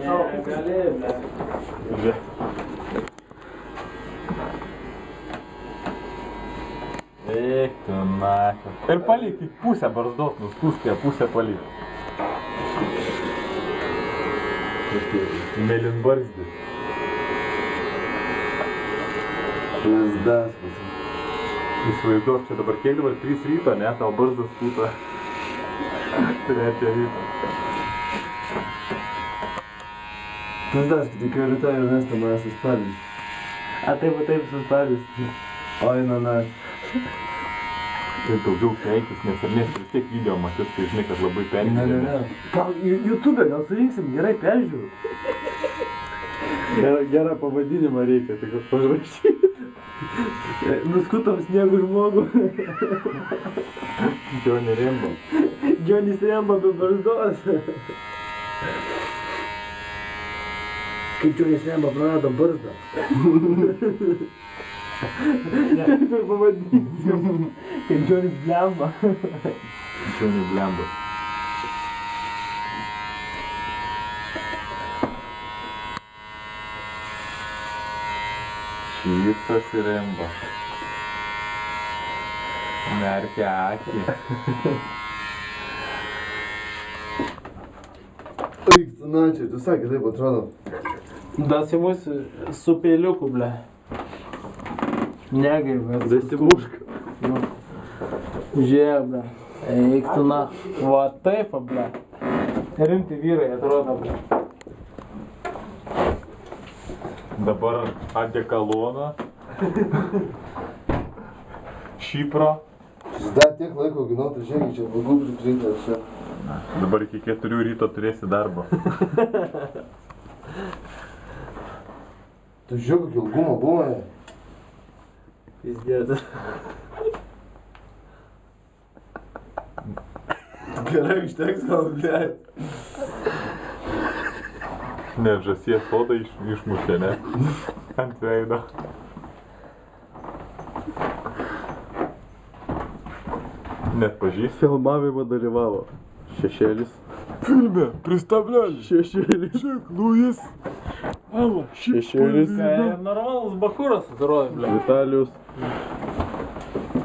Gali, ble. Eik tu naką. Ir palik tik pusę barzdos, nuskusk ją pusę palik. Mėlynbarzdis. Lazdas. Įsivaizduok, čia dabar kiek dabar 3 ryto, ne? Tau barzdas kūta. 3 ryto. Lazdas, kad tik rytoj Ernestą mane suspardys. A taip suspardys. Oi, nanas. Ir daugiau keikis, nes Ernestas vis tiek video matys, tai žinai, kad labai peržiūrė. Ne. Gal YouTube gal surinksim, gerai peržiūrų. Gerą pavadinimą reikia, tik pažrašyti. Nuskutom sniegų žmogų. Johnny Rambo. Johnny's Rambo be barzdos. Kaip Johnny's Rambo prarado barzdą. Taip ir pavadinsim. Kaip Johnny's Blemba. Johnny Blemba. Šypsosi Rambo. Merkia akį. Eik, sanačiai, tu sakė, taip atrodo. Dasimus su peiliuku, ble. Negaivės. Dasimušk. Žiūrėk, ble. Eik tu na. Va taip, ble. Rimti vyrai atrodo, ble. Dabar adekaloną. Šypro. Dar tiek laiko auginau, tai žiūrėk, čia bagų prikrytė čia. Dabar iki 4 ryto turėsi darbą. Tu žiūrėk, kokį ilgumą buvo. Pizdėtas. Gerai, užteks gal, blėt. Ne, žąsies odą išmušė, ne? Ant veido. Net pažįsti. Filmavimo dalyvavo. Šešėlis. Filme, pristavlelį. Šešėlis. Žiūrėk, Luis. Alo, Šešėlis. Normalus bakuras atrodo, ble. Vitalijus.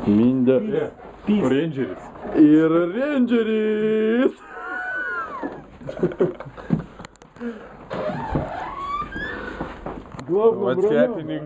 Mindė. Rangeris. Ir Rangeris. What's happening?